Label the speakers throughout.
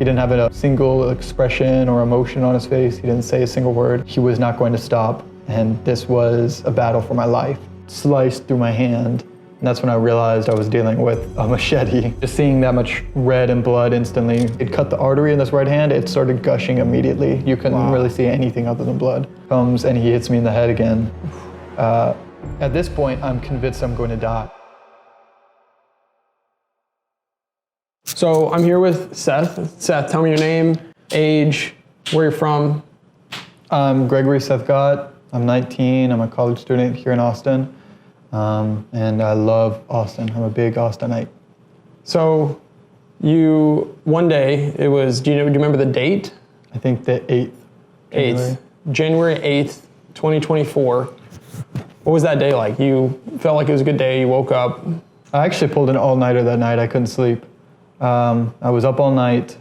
Speaker 1: He didn't have a single expression or emotion on his face. He didn't say a single word. He was not going to stop, and this was a battle for my life. Sliced through my hand, and that's when I realized I was dealing with a machete. Just seeing that much red and blood instantly, it cut the artery in this right hand. It started gushing immediately. You couldn't really see anything other than blood. Comes and he hits me in the head again. At this point, I'm convinced I'm going to die.
Speaker 2: So I'm here with Seth. Seth, tell me your name, age, where you're from.
Speaker 1: I'm Gregory Seth Gott. I'm 19. I'm a college student here in Austin. And I love Austin. I'm a big Austinite.
Speaker 2: So one day, it was, do you remember the date?
Speaker 1: I think the 8th.
Speaker 2: January 8th, 2024. What was that day like? You felt like it was a good day, you woke up?
Speaker 1: I actually pulled an all-nighter that night. I couldn't sleep. I was up all night.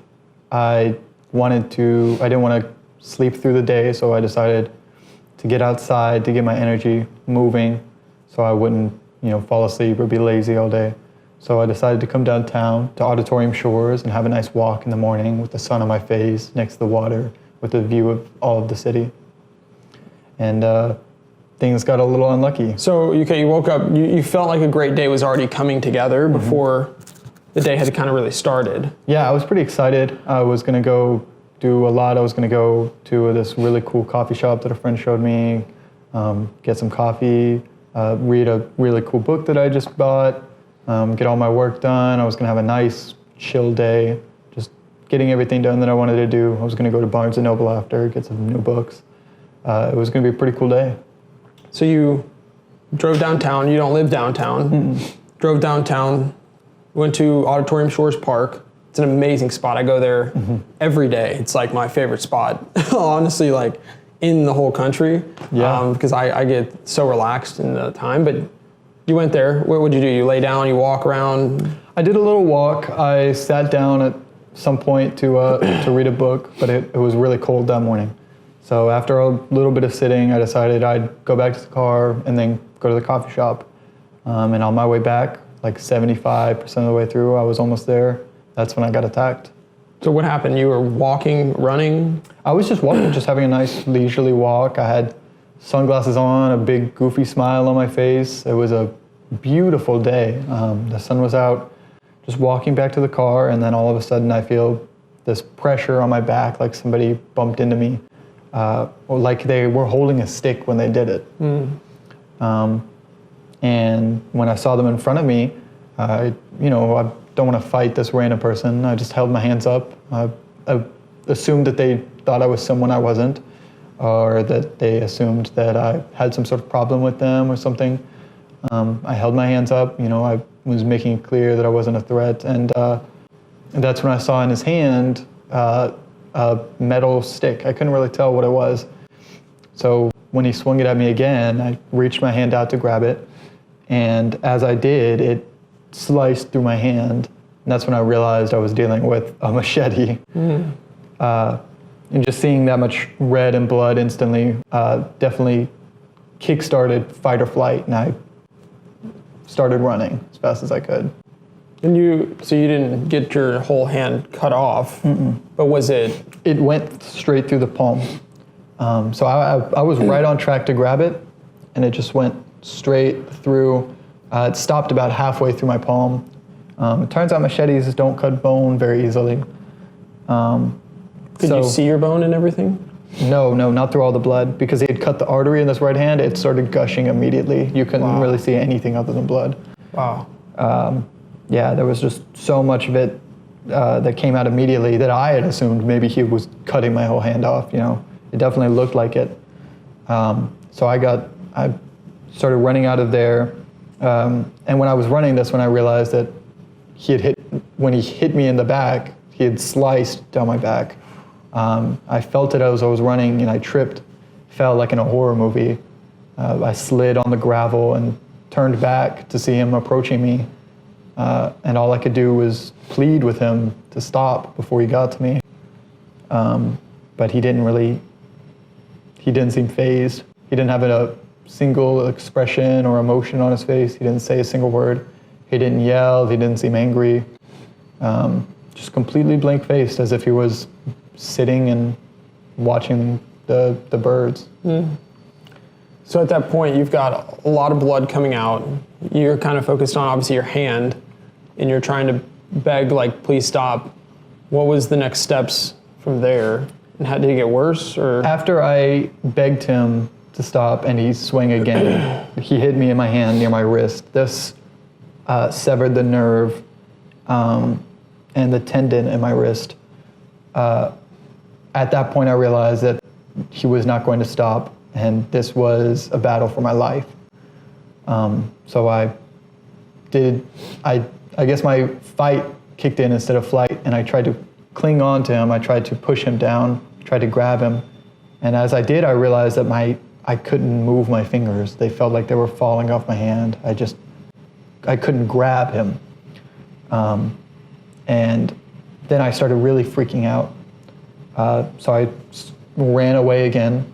Speaker 1: I didn't want to sleep through the day, so I decided to get outside to get my energy moving so I wouldn't, fall asleep or be lazy all day. So I decided to come downtown to Auditorium Shores and have a nice walk in the morning with the sun on my face next to the water with a view of all of the city. And things got a little unlucky.
Speaker 2: So, you woke up, you felt like a great day was already coming together before the day had kind of really started.
Speaker 1: Yeah, I was pretty excited. I was going to go do a lot. I was going to go to this really cool coffee shop that a friend showed me, get some coffee, read a really cool book that I just bought, get all my work done. I was going to have a nice, chill day, just getting everything done that I wanted to do. I was going to go to Barnes & Noble after, get some new books. It was going to be a pretty cool day.
Speaker 2: So you drove downtown. You don't live downtown. Drove downtown, went to Auditorium Shores Park. It's an amazing spot. I go there every day. It's like my favorite spot, honestly, like in the whole country.
Speaker 1: Yeah.
Speaker 2: Because I get so relaxed in the time. But you went there. What would you do? You lay down, you walk around?
Speaker 1: I did a little walk. I sat down at some point to read a book, but it was really cold that morning. So after a little bit of sitting, I decided I'd go back to the car and then go to the coffee shop. And on my way back, like 75% of the way through, I was almost there. That's when I got attacked.
Speaker 2: So what happened? You were walking, running?
Speaker 1: I was just walking, just having a nice leisurely walk. I had sunglasses on, a big goofy smile on my face. It was a beautiful day. The sun was out, just walking back to the car, and then all of a sudden I feel this pressure on my back, like somebody bumped into me. Or like they were holding a stick when they did it. And when I saw them in front of me, I don't want to fight this random person. I just held my hands up. I assumed that they thought I was someone I wasn't, or that they assumed that I had some sort of problem with them or something. I held my hands up. I was making it clear that I wasn't a threat. And that's when I saw in his hand a metal stick. I couldn't really tell what it was. So when he swung it at me again, I reached my hand out to grab it. And as I did, it sliced through my hand. And that's when I realized I was dealing with a machete. And just seeing that much red and blood instantly definitely kick-started fight or flight. And I started running as fast as I could.
Speaker 2: And so you didn't get your whole hand cut off, but was it? It
Speaker 1: went straight through the palm. So I was right on track to grab it, and it just went straight through. It stopped about halfway through my palm. It turns out machetes don't cut bone very easily.
Speaker 2: Could you see your bone and everything?
Speaker 1: No, not through all the blood, because he had cut the artery in this right hand. It started gushing immediately. You couldn't really see anything other than blood.
Speaker 2: Wow.
Speaker 1: Yeah, there was just so much of it that came out immediately that I had assumed maybe he was cutting my whole hand off. It definitely looked like it. So I started running out of there. And when I was running, that's when I realized that when he hit me in the back, he had sliced down my back. I felt it as I was running, and I tripped, fell like in a horror movie. I slid on the gravel and turned back to see him approaching me. And all I could do was plead with him to stop before he got to me. But he didn't seem fazed. He didn't have a single expression or emotion on his face. He didn't say a single word. He didn't yell. He didn't seem angry. just completely blank-faced, as if he was sitting and watching the birds.
Speaker 2: So at that point, you've got a lot of blood coming out. You're kind of focused on, obviously, your hand, and you're trying to beg, like, please stop. What was the next steps from there? And how did it get worse? Or
Speaker 1: After I begged him to stop and he swung again, he hit me in my hand near my wrist. This severed the nerve and the tendon in my wrist. At that point, I realized that he was not going to stop, and this was a battle for my life. So I guess my fight kicked in instead of flight, and I tried to cling on to him. I tried to push him down, tried to grab him. And as I did, I realized that I couldn't move my fingers. They felt like they were falling off my hand. I couldn't grab him. And then I started really freaking out. So I ran away again.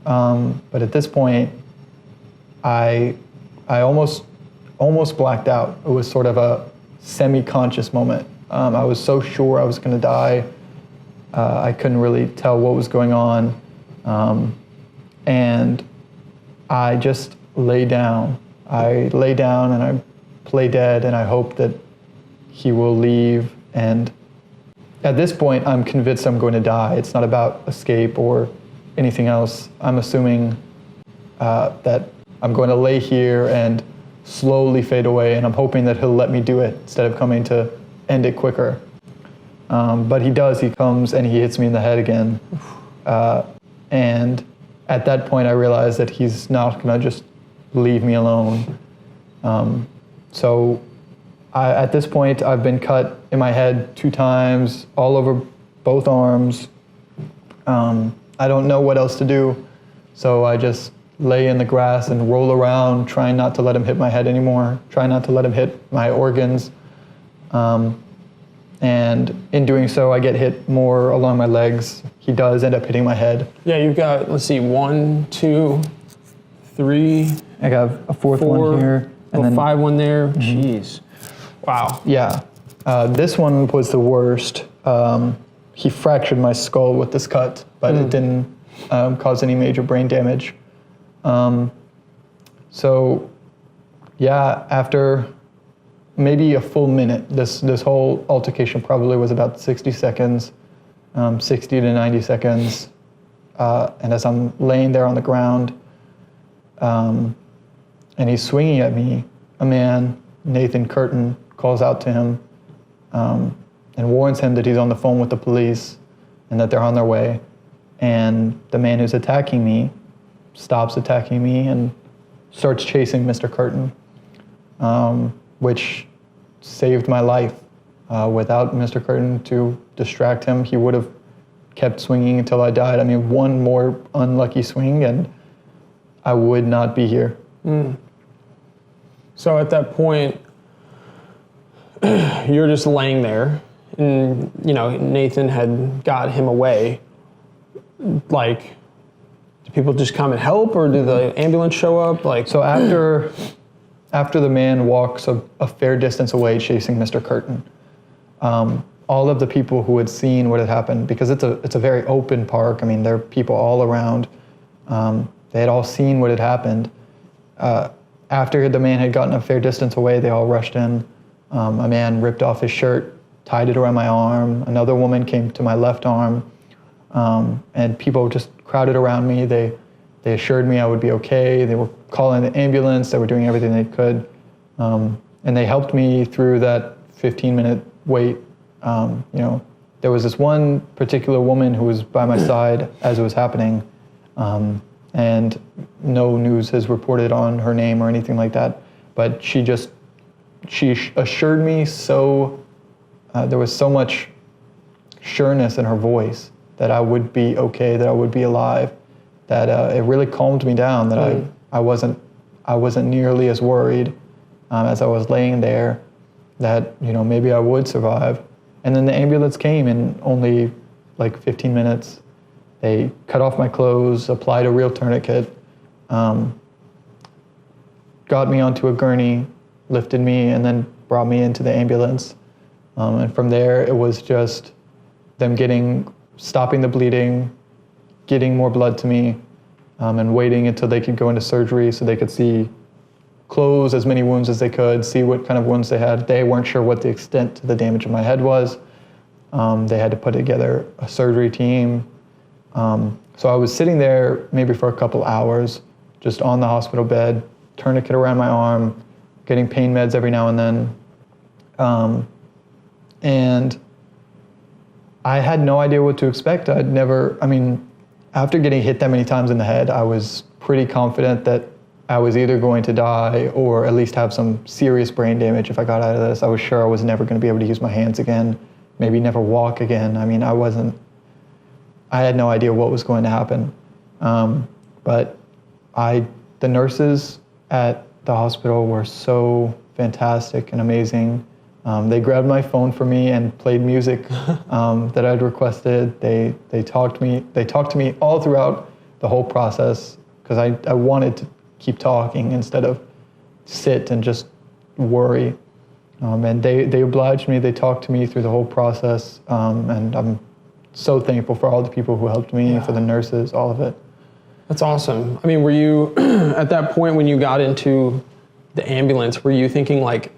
Speaker 1: But at this point, I almost blacked out. It was sort of a semi-conscious moment. I was so sure I was going to die. I couldn't really tell what was going on. And I just lay down. I lay down and I play dead, and I hope that he will leave. And at this point, I'm convinced I'm going to die. It's not about escape or anything else. I'm assuming that I'm going to lay here and slowly fade away, and I'm hoping that he'll let me do it instead of coming to end it quicker. But he does. He comes and he hits me in the head again. And at that point, I realized that he's not going to just leave me alone. So at this point, I've been cut in my head 2 times, all over both arms. I don't know what else to do, so I just lay in the grass and roll around, trying not to let him hit my head anymore, trying not to let him hit my organs. And in doing so, I get hit more along my legs. He does end up hitting my head.
Speaker 2: yeah, you've got, let's see, 1, 2, 3.
Speaker 1: I got a 4th
Speaker 2: 4,
Speaker 1: one here.
Speaker 2: And then 5 one there. Jeez. Wow.
Speaker 1: Yeah. This one was the worst. He fractured my skull with this cut, but it didn't cause any major brain damage. So, yeah, after maybe a full minute, this whole altercation probably was about 60 seconds, 60 to 90 seconds. And as I'm laying there on the ground, and he's swinging at me, a man, Nathan Curtin, calls out to him and warns him that he's on the phone with the police and that they're on their way. And the man who's attacking me stops attacking me and starts chasing Mr. Curtin, which saved my life. Without Mr. Curtin to distract him, he would have kept swinging until I died. I mean, one more unlucky swing and I would not be here.
Speaker 2: So at that point, you're just laying there, and Nathan had got him away. Like, do people just come and help, or do the ambulance show up? Like,
Speaker 1: so after the man walks a fair distance away chasing Mr. Curtin, all of the people who had seen what had happened, because it's a very open park. I mean, there are people all around. They had all seen what had happened. After the man had gotten a fair distance away, they all rushed in. A man ripped off his shirt, tied it around my arm. Another woman came to my left arm, and people just crowded around me. They assured me I would be okay. They were calling the ambulance. They were doing everything they could, and they helped me through that 15-minute wait. There was this one particular woman who was by my side as it was happening, and no news has reported on her name or anything like that. But she assured me so, there was so much sureness in her voice that I would be okay, that I would be alive, that it really calmed me down, that I wasn't nearly as worried as I was laying there, that maybe I would survive. And then the ambulance came in only like 15 minutes. They cut off my clothes, applied a real tourniquet, got me onto a gurney, lifted me, and then brought me into the ambulance. And from there, it was just them stopping the bleeding, getting more blood to me, and waiting until they could go into surgery so they could close as many wounds as they could, see what kind of wounds they had. They weren't sure what the extent to the damage of my head was. They had to put together a surgery team. So I was sitting there maybe for a couple hours, just on the hospital bed, tourniquet around my arm, getting pain meds every now and then. And I had no idea what to expect. After getting hit that many times in the head, I was pretty confident that I was either going to die or at least have some serious brain damage if I got out of this. I was sure I was never going to be able to use my hands again, maybe never walk again. I had no idea what was going to happen. But the nurses at the hospital were so fantastic and amazing. They grabbed my phone for me and played music that I'd requested. They talked to me all throughout the whole process because I wanted to keep talking instead of sit and just worry. And they obliged me. They talked to me through the whole process, and I'm so thankful for all the people who helped me, for the nurses, all of it.
Speaker 2: That's awesome. I mean, were you at that point when you got into the ambulance, were you thinking like,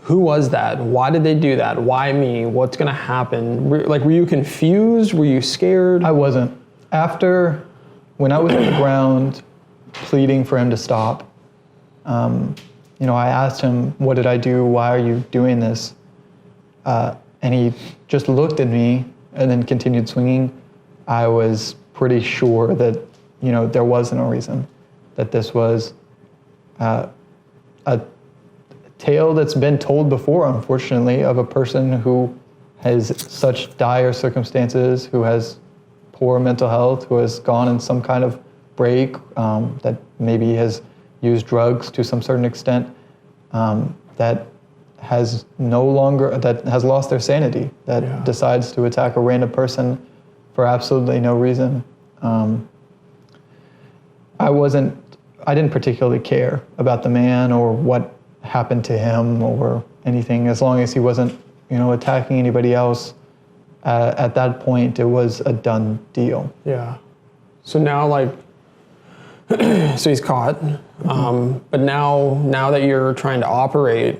Speaker 2: who was that? Why did they do that? Why me? What's gonna happen? Were you confused? Were you scared?
Speaker 1: I wasn't. When I was on the ground pleading for him to stop, I asked him, what did I do? Why are you doing this? And he just looked at me and then continued swinging. I was pretty sure that, there wasn't a reason, that this was a tale that's been told before, unfortunately, of a person who has such dire circumstances, who has poor mental health, who has gone in some kind of break, that maybe has used drugs to some certain extent, that has lost their sanity, that decides to attack a random person for absolutely no reason. I didn't particularly care about the man or what happened to him or anything, as long as he wasn't, attacking anybody else. At that point, it was a done deal.
Speaker 2: Yeah. So now, so he's caught, but now that you're trying to operate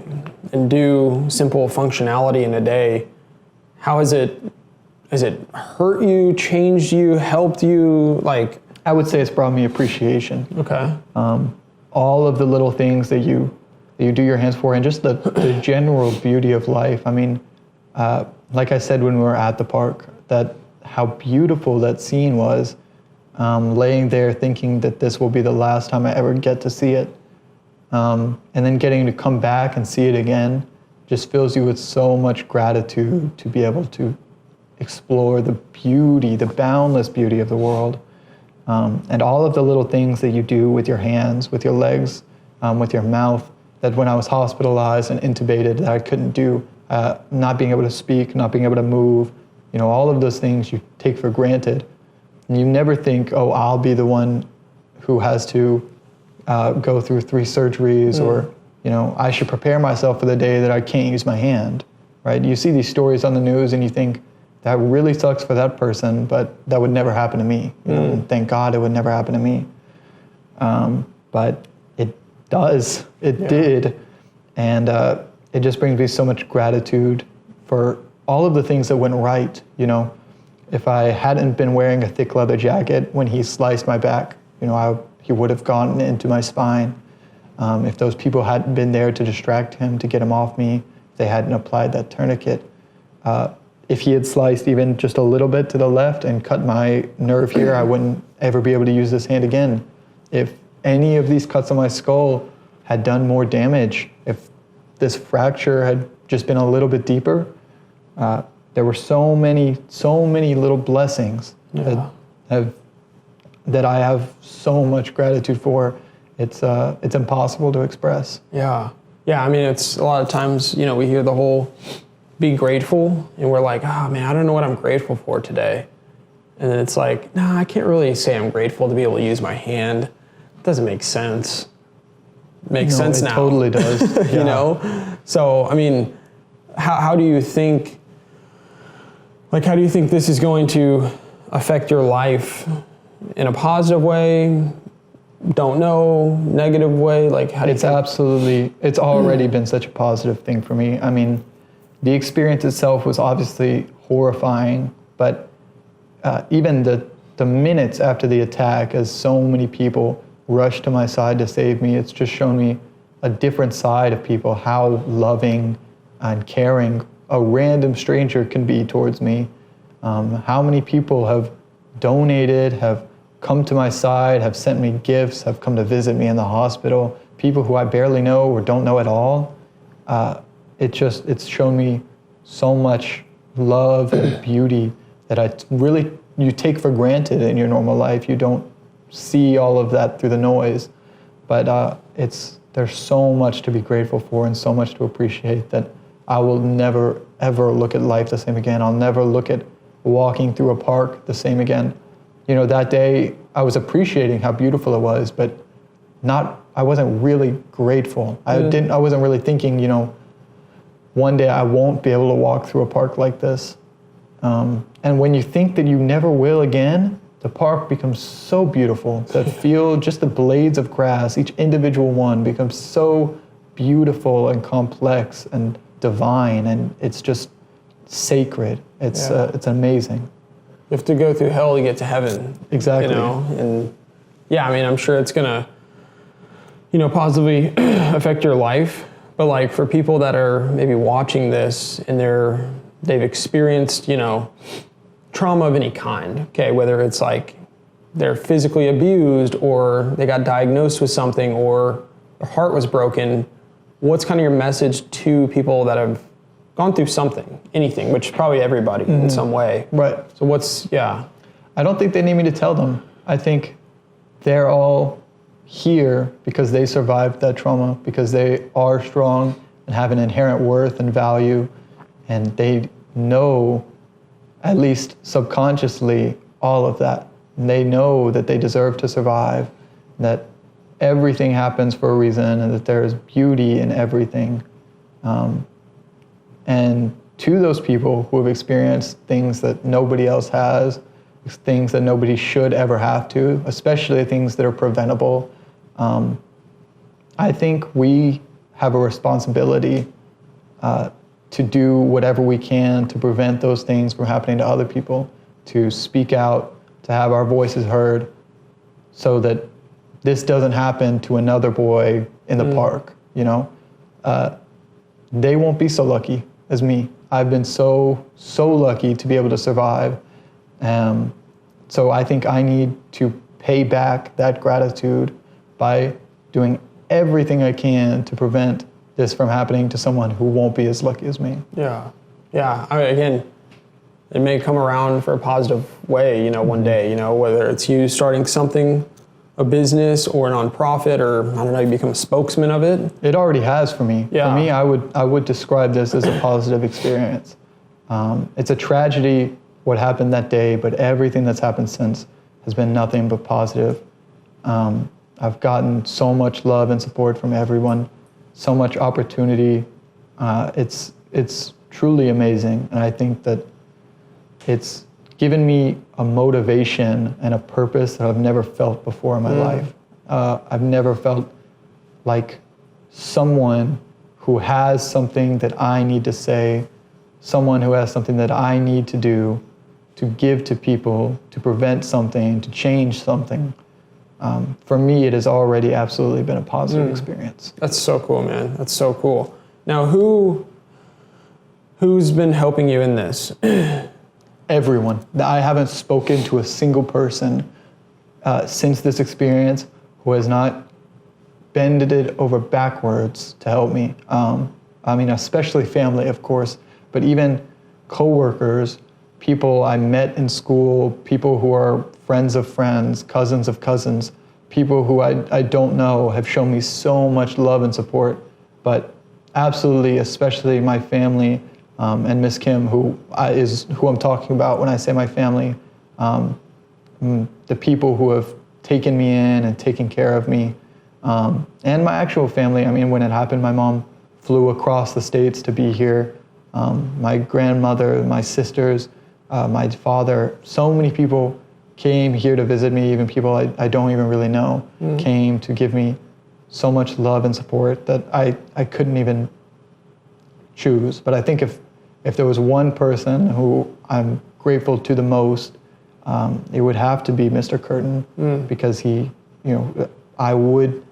Speaker 2: and do simple functionality in a day, how has it hurt you, changed you, helped you?
Speaker 1: I would say it's brought me appreciation.
Speaker 2: Okay.
Speaker 1: All of the little things that you do your hands for, and just the general beauty of life. Like I said when we were at the park, that how beautiful that scene was, laying there thinking that this will be the last time I ever get to see it. And then getting to come back and see it again just fills you with so much gratitude to be able to explore the beauty, the boundless beauty of the world. And all of the little things that you do with your hands, with your legs, with your mouth, that when I was hospitalized and intubated that I couldn't do, not being able to speak, not being able to move, all of those things you take for granted. And you never think, oh, I'll be the one who has to go through 3 surgeries, or, I should prepare myself for the day that I can't use my hand, right? You see these stories on the news and you think, that really sucks for that person, but that would never happen to me. And thank God it would never happen to me. But it does. It did. And it just brings me so much gratitude for all of the things that went right. If I hadn't been wearing a thick leather jacket when he sliced my back, he would have gone into my spine. If those people hadn't been there to distract him, to get him off me, if they hadn't applied that tourniquet, if he had sliced even just a little bit to the left and cut my nerve here, I wouldn't ever be able to use this hand again. If any of these cuts on my skull had done more damage, if this fracture had just been a little bit deeper, there were so many little blessings that I have so much gratitude for. It's impossible to express.
Speaker 2: Yeah. It's a lot of times, we hear the whole be grateful, and we're like, oh man, I don't know what I'm grateful for today. And then it's like, nah, I can't really say I'm grateful to be able to use my hand. It doesn't make sense. Makes sense now.
Speaker 1: It totally does.
Speaker 2: So, how do you think, how do you think this is going to affect your life in a positive way? Don't know, negative way? How do you think?
Speaker 1: It's already been such a positive thing for me. I mean, the experience itself was obviously horrifying, but even the minutes after the attack, as so many people rushed to my side to save me, it's just shown me a different side of people, how loving and caring a random stranger can be towards me. How many people have donated, have come to my side, have sent me gifts, have come to visit me in the hospital, people who I barely know or don't know at all. It's shown me so much love and beauty that you take for granted in your normal life. You don't see all of that through the noise, but there's so much to be grateful for and so much to appreciate that I will never ever look at life the same again. I'll never look at walking through a park the same again. That day I was appreciating how beautiful it was, but I wasn't really grateful. I wasn't really thinking, one day I won't be able to walk through a park like this. And when you think that you never will again, the park becomes so beautiful. The field, just the blades of grass, each individual one becomes so beautiful and complex and divine, and it's just sacred. It's amazing.
Speaker 2: You have to go through hell to get to heaven.
Speaker 1: Exactly.
Speaker 2: And I'm sure it's gonna, positively affect your life. But for people that are maybe watching this and they've experienced, trauma of any kind, okay, whether it's they're physically abused or they got diagnosed with something or their heart was broken, what's kind of your message to people that have gone through something, anything, which probably everybody in some way.
Speaker 1: Right.
Speaker 2: So
Speaker 1: I don't think they need me to tell them. I think they're all here because they survived that trauma, because they are strong and have an inherent worth and value, and they know, at least subconsciously, all of that. And they know that they deserve to survive, that everything happens for a reason, and that there is beauty in everything. And to those people who have experienced things that nobody else has, things that nobody should ever have to, especially things that are preventable, I think we have a responsibility to do whatever we can to prevent those things from happening to other people, to speak out, to have our voices heard, so that this doesn't happen to another boy in the park. They won't be so lucky as me. I've been so lucky to be able to survive. So I think I need to pay back that gratitude by doing everything I can to prevent this from happening to someone who won't be as lucky as me.
Speaker 2: Yeah. Again, it may come around for a positive way, one day, whether it's you starting something, a business or a nonprofit, or I don't know, you become a spokesman of it.
Speaker 1: It already has for me.
Speaker 2: Yeah.
Speaker 1: For me, I would describe this as a positive experience. It's a tragedy what happened that day, but everything that's happened since has been nothing but positive. I've gotten so much love and support from everyone, so much opportunity. It's truly amazing, and I think that it's given me a motivation and a purpose that I've never felt before in my life. I've never felt like someone who has something that I need to say, someone who has something that I need to do, to give to people, to prevent something, to change something. For me, it has already absolutely been a positive experience.
Speaker 2: That's so cool, man. That's so cool. Now, who's been helping you in this?
Speaker 1: Everyone. I haven't spoken to a single person since this experience who has not bended it over backwards to help me. Especially family, of course, but even coworkers, people I met in school, people who are friends of friends, cousins of cousins, people who I don't know have shown me so much love and support. But absolutely, especially my family, and Miss Kim, who I'm talking about when I say my family, the people who have taken me in and taken care of me, and my actual family. When it happened, my mom flew across the states to be here. my grandmother, my sisters, my father, so many people came here to visit me, even people I don't even really know, came to give me so much love and support that I couldn't even choose. But I think if there was one person who I'm grateful to the most, it would have to be Mr. Curtin, because he, I would,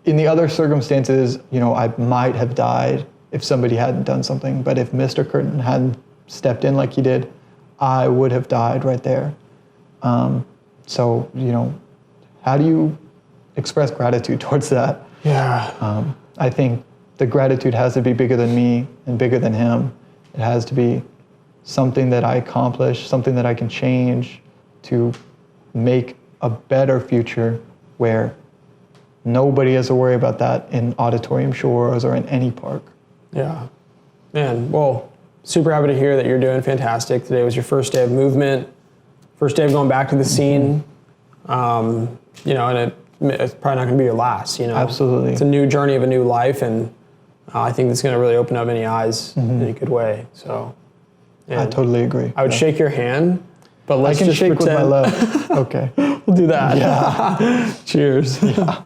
Speaker 1: in the other circumstances, I might have died if somebody hadn't done something. But if Mr. Curtin hadn't stepped in like he did, I would have died right there. So, how do you express gratitude towards that?
Speaker 2: Yeah.
Speaker 1: I think the gratitude has to be bigger than me and bigger than him. It has to be something that I accomplish, something that I can change to make a better future where nobody has to worry about that in Auditorium Shores or in any park.
Speaker 2: Yeah. Man, well, super happy to hear that you're doing fantastic. Today was your first day of movement, first day of going back to the scene. And it's probably not going to be your last,
Speaker 1: Absolutely.
Speaker 2: It's a new journey of a new life, and I think it's going to really open up any eyes in a good way. So,
Speaker 1: I totally agree.
Speaker 2: I would shake your hand, but
Speaker 1: I
Speaker 2: let's
Speaker 1: can
Speaker 2: just
Speaker 1: shake
Speaker 2: pretend.
Speaker 1: with my left. Okay.
Speaker 2: We'll do that.
Speaker 1: Yeah.
Speaker 2: Cheers.
Speaker 1: Yeah.